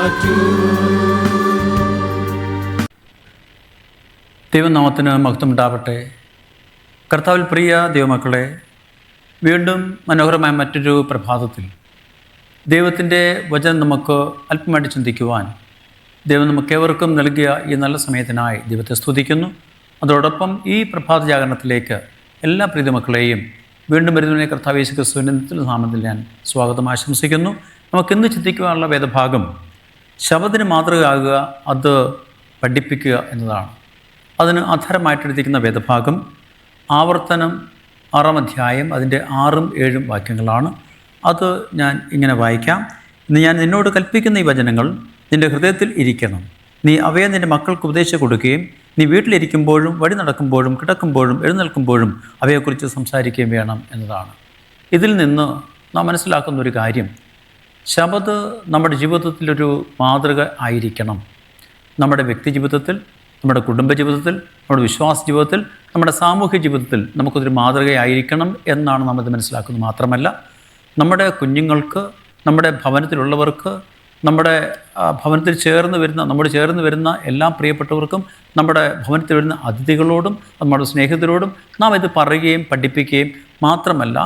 മാറ്റൂ. ദൈവനാമത്തിന് മഹത്വം ഉണ്ടാവട്ടെ. കർത്താവിൽ പ്രിയ ദൈവമക്കളെ, വീണ്ടും മനോഹരമായ മറ്റൊരു പ്രഭാതത്തിൽ ദൈവത്തിൻ്റെ വചനം നമുക്ക് അല്പമായിട്ട് ചിന്തിക്കുവാൻ ദൈവം നമുക്കേവർക്കും നൽകിയ ഈ നല്ല സമയത്തിനായി ദൈവത്തെ സ്തുതിക്കുന്നു. അതോടൊപ്പം ഈ പ്രഭാത ജാഗരണത്തിലേക്ക് എല്ലാ പ്രിയ മക്കളെയും വീണ്ടും വരുന്നതിനെ കർത്താവ് യേശു ക്രിസ്തുവിൻ്റെ നാമത്തിൽ ഞാൻ സ്വാഗതം ആശംസിക്കുന്നു. നമുക്കിന്ന് ചിന്തിക്കുവാനുള്ള വേദഭാഗം ശബത്തിന് മാതൃകയാകുക, അത് പഠിപ്പിക്കുക എന്നതാണ്. അതിന് ആധാരമായിട്ടെടുത്തിരിക്കുന്ന വേദഭാഗം ആവർത്തനം 6-ാം അധ്യായം അതിൻ്റെ 6ഉം 7ഉം വാക്യങ്ങളാണ്. അത് ഞാൻ ഇങ്ങനെ വായിക്കാം. ഇന്ന് ഞാൻ നിന്നോട് കൽപ്പിക്കുന്ന ഈ വചനങ്ങൾ നിൻ്റെ ഹൃദയത്തിൽ ഇരിക്കണം. നീ അവയെ നിൻ്റെ മക്കൾക്ക് ഉപദേശിച്ചു കൊടുക്കുകയും നീ വീട്ടിലിരിക്കുമ്പോഴും വഴി നടക്കുമ്പോഴും കിടക്കുമ്പോഴും എഴുന്നേൽക്കുമ്പോഴും അവയെക്കുറിച്ച് സംസാരിക്കുകയും വേണം എന്നതാണ്. ഇതിൽ നിന്ന് നാം മനസ്സിലാക്കുന്ന ഒരു കാര്യം, ശബത്ത് നമ്മുടെ ജീവിതത്തിലൊരു മാതൃക ആയിരിക്കണം. നമ്മുടെ വ്യക്തി ജീവിതത്തിൽ, നമ്മുടെ കുടുംബ ജീവിതത്തിൽ, നമ്മുടെ വിശ്വാസ ജീവിതത്തിൽ, നമ്മുടെ സാമൂഹ്യ ജീവിതത്തിൽ നമുക്കൊരു മാതൃകയായിരിക്കണം എന്നാണ് നാം ഇത് മനസ്സിലാക്കുന്നത്. മാത്രമല്ല, നമ്മുടെ കുഞ്ഞുങ്ങൾക്ക്, നമ്മുടെ ഭവനത്തിലുള്ളവർക്ക്, നമ്മുടെ ഭവനത്തിൽ നമ്മോട് ചേർന്ന് വരുന്ന എല്ലാ പ്രിയപ്പെട്ടവർക്കും, നമ്മുടെ ഭവനത്തിൽ വരുന്ന അതിഥികളോടും നമ്മുടെ സ്നേഹിതരോടും നാം ഇത് പറയുകയും പഠിപ്പിക്കുകയും മാത്രമല്ല,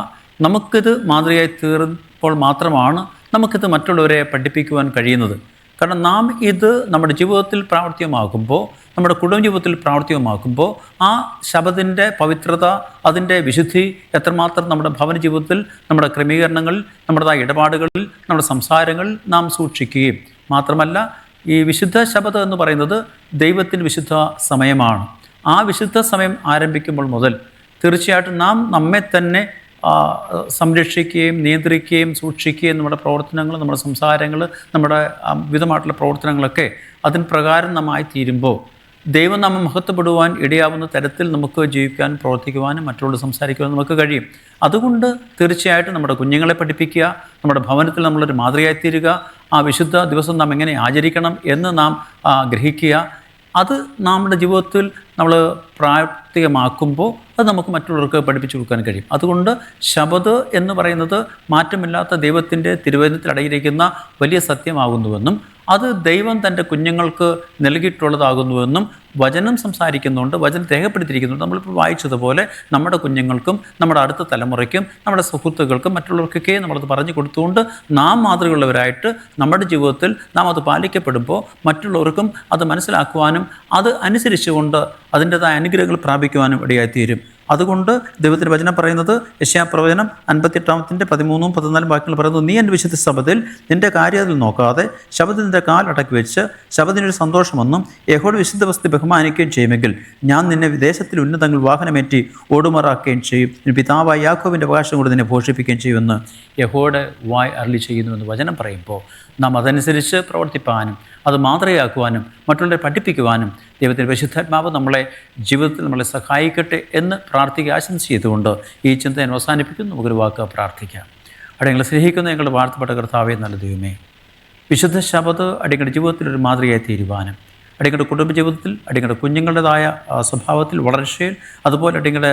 നമുക്കിത് മാതൃകയായി തീർന്നപ്പോൾ മാത്രമാണ് നമുക്കിത് മറ്റുള്ളവരെ പഠിപ്പിക്കുവാൻ കഴിയുന്നത്. കാരണം നാം ഇത് നമ്മുടെ ജീവിതത്തിൽ പ്രാവർത്തികമാക്കുമ്പോൾ, നമ്മുടെ കുടുംബ ജീവിതത്തിൽ പ്രാവർത്തികമാക്കുമ്പോൾ ആ ശബത്തിൻ്റെ പവിത്രത, അതിൻ്റെ വിശുദ്ധി എത്രമാത്രം നമ്മുടെ ഭവന ജീവിതത്തിൽ, നമ്മുടെ ക്രമീകരണങ്ങളിൽ, നമ്മുടെ ഇടപാടുകളിൽ, നമ്മുടെ സംസാരങ്ങളിൽ നാം സൂക്ഷിക്കുകയും മാത്രമല്ല, ഈ വിശുദ്ധ ശബത്ത് എന്ന് പറയുന്നത് ദൈവത്തിൻ്റെ വിശുദ്ധ സമയമാണ്. ആ വിശുദ്ധ സമയം ആരംഭിക്കുമ്പോൾ മുതൽ തീർച്ചയായിട്ടും നാം നമ്മെ തന്നെ സംരക്ഷിക്കുകയും നിയന്ത്രിക്കുകയും സൂക്ഷിക്കുകയും നമ്മുടെ പ്രവർത്തനങ്ങൾ, നമ്മുടെ സംസാരങ്ങൾ, നമ്മുടെ വിധമായിട്ടുള്ള പ്രവർത്തനങ്ങളൊക്കെ അതിന് പ്രകാരം നന്നായി തീരുമ്പോൾ ദൈവം നമ്മെ മഹത്വപ്പെടുവാൻ ഇടയാവുന്ന തരത്തിൽ നമുക്ക് ജീവിക്കാൻ, പ്രവർത്തിക്കുവാനും മറ്റുള്ളവരോട് സംസാരിക്കുവാനും നമുക്ക് കഴിയും. അതുകൊണ്ട് തീർച്ചയായിട്ടും നമ്മുടെ കുഞ്ഞുങ്ങളെ പഠിപ്പിക്കുക, നമ്മുടെ ഭവനത്തിൽ നമ്മളൊരു മാതൃകയായിത്തീരുക, ആ വിശുദ്ധ ദിവസം നാം എങ്ങനെ ആചരിക്കണം എന്ന് നാം ഗ്രഹിക്കുക. അത് നമ്മുടെ ജീവിതത്തിൽ നമ്മൾ പ്രാവർത്തികമാക്കുമ്പോൾ അത് നമുക്ക് മറ്റുള്ളവർക്ക് പഠിപ്പിച്ചു കൊടുക്കാൻ കഴിയും. അതുകൊണ്ട് ശബത്ത് എന്ന് പറയുന്നത് മാറ്റമില്ലാത്ത ദൈവത്തിൻ്റെ തിരുവചനത്തിൽ അടങ്ങിയിരിക്കുന്ന വലിയ സത്യമാകുന്നുവെന്നും അത് ദൈവം തൻ്റെ കുഞ്ഞുങ്ങൾക്ക് നൽകിയിട്ടുള്ളതാകുന്നുവെന്നും വചനം സംസാരിക്കുന്നുണ്ട്, വചനം രേഖപ്പെടുത്തിയിരിക്കുന്നുണ്ട്. നമ്മളിപ്പോൾ വായിച്ചതുപോലെ നമ്മുടെ കുഞ്ഞുങ്ങൾക്കും നമ്മുടെ അടുത്ത തലമുറയ്ക്കും നമ്മുടെ സുഹൃത്തുക്കൾക്കും മറ്റുള്ളവർക്കൊക്കെ നമ്മളത് പറഞ്ഞു കൊടുത്തുകൊണ്ട് നാം മാതൃകയുള്ളവരായിട്ട് നമ്മുടെ ജീവിതത്തിൽ നാം അത് പാലിക്കപ്പെടുമ്പോൾ മറ്റുള്ളവർക്കും അത് മനസ്സിലാക്കുവാനും അത് അനുസരിച്ചുകൊണ്ട് അതിൻ്റെതായ അനുഗ്രഹങ്ങൾ പ്രാപിക്കുവാനും ഇടയായിത്തീരും. അതുകൊണ്ട് ദൈവത്തിൻ്റെ വചനം പറയുന്നത്, യെശയ്യാപ്രവചനം 58-ാമത്തിൻ്റെ 13-14 വാക്യങ്ങൾ പറയുന്നത്, നീ എൻ്റെ വിശുദ്ധ ശബത്തിൽ നിൻ്റെ കാര്യത്തിൽ നോക്കാതെ ശബത്തിൽ നിൻ്റെ കാൽ അടക്കി വെച്ച് ശബത്തിനൊരു സന്തോഷമെന്നും യഹോവയുടെ വിശുദ്ധ വസ്തു ബഹുമാനിക്കുകയും ചെയ്യുമെങ്കിൽ ഞാൻ നിന്നെ വിദേശത്തിൽ ഉന്നതങ്ങൾ വാഹനമേറ്റി ഓടുമാറാക്കുകയും ചെയ്യും. നിന്റെ പിതാവായ യാക്കോബിൻ്റെ അവകാശം കൊണ്ട് നിന്നെ പോഷിപ്പിക്കുകയും ചെയ്യുമെന്ന് യഹോവയുടെ വായ് അരുളി ചെയ്യുന്നുവെന്ന് വചനം പറയുമ്പോൾ നാം അതനുസരിച്ച് പ്രവർത്തിപ്പാനും അത് മാതൃകയാക്കുവാനും മറ്റുള്ളവരെ പഠിപ്പിക്കുവാനും ദൈവത്തിൻ്റെ പരിശുദ്ധാത്മാവ് നമ്മളെ ജീവിതത്തിൽ നമ്മളെ സഹായിക്കട്ടെ എന്ന് പ്രാർത്ഥിക്കുക ആശംസ ചെയ്തുകൊണ്ട് ഈ ചിന്ത ഞാൻ അവസാനിപ്പിക്കുന്നു. നമുക്കൊരു വാക്ക് പ്രാർത്ഥിക്കാം. അടിയങ്ങളെ സ്നേഹിക്കുന്ന ഞങ്ങളുടെ വാഴ്ത്തപ്പെട്ട കർത്താവേ, നല്ല ദൈവമേ, വിശുദ്ധ ശബത്ത് അടിയങ്ങളുടെ ജീവിതത്തിലൊരു മാതൃകയായി തീരുവാനും അടിയങ്ങളുടെ കുടുംബജീവിതത്തിൽ, അടിയങ്ങളുടെ കുഞ്ഞുങ്ങളുടേതായ സ്വഭാവത്തിൽ, വളർച്ചയിൽ, അതുപോലെ അടിയങ്ങളുടെ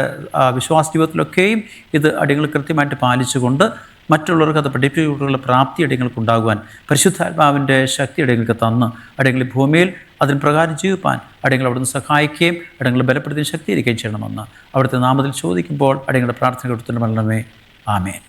വിശ്വാസ ജീവിതത്തിലൊക്കെയും ഇത് അടിയങ്ങൾ കൃത്യമായിട്ട് പാലിച്ചുകൊണ്ട് മറ്റുള്ളവർക്ക് അത് പഠിപ്പിക്കാനുള്ള പ്രാപ്തി അടിയങ്ങൾക്ക് ഉണ്ടാകുവാൻ പരിശുദ്ധാത്മാവിൻ്റെ ശക്തി അടിയങ്ങൾക്ക് തന്ന് അടിയങ്ങൾ ഭൂമിയിൽ അതിന് പ്രകാരം ജീവിപ്പാൻ അടിയങ്ങൾ അവിടുന്ന് സഹായിക്കുകയും അടിയങ്ങളെ ബലപ്പെടുത്തുകയും ശക്തീകരിക്കുകയും ചെയ്യണമെന്ന് അവിടുത്തെ നാമത്തിൽ ചോദിക്കുമ്പോൾ അടിയങ്ങളുടെ പ്രാർത്ഥന കൊടുത്തുകൊണ്ട് മരണമേ. ആമേൻ.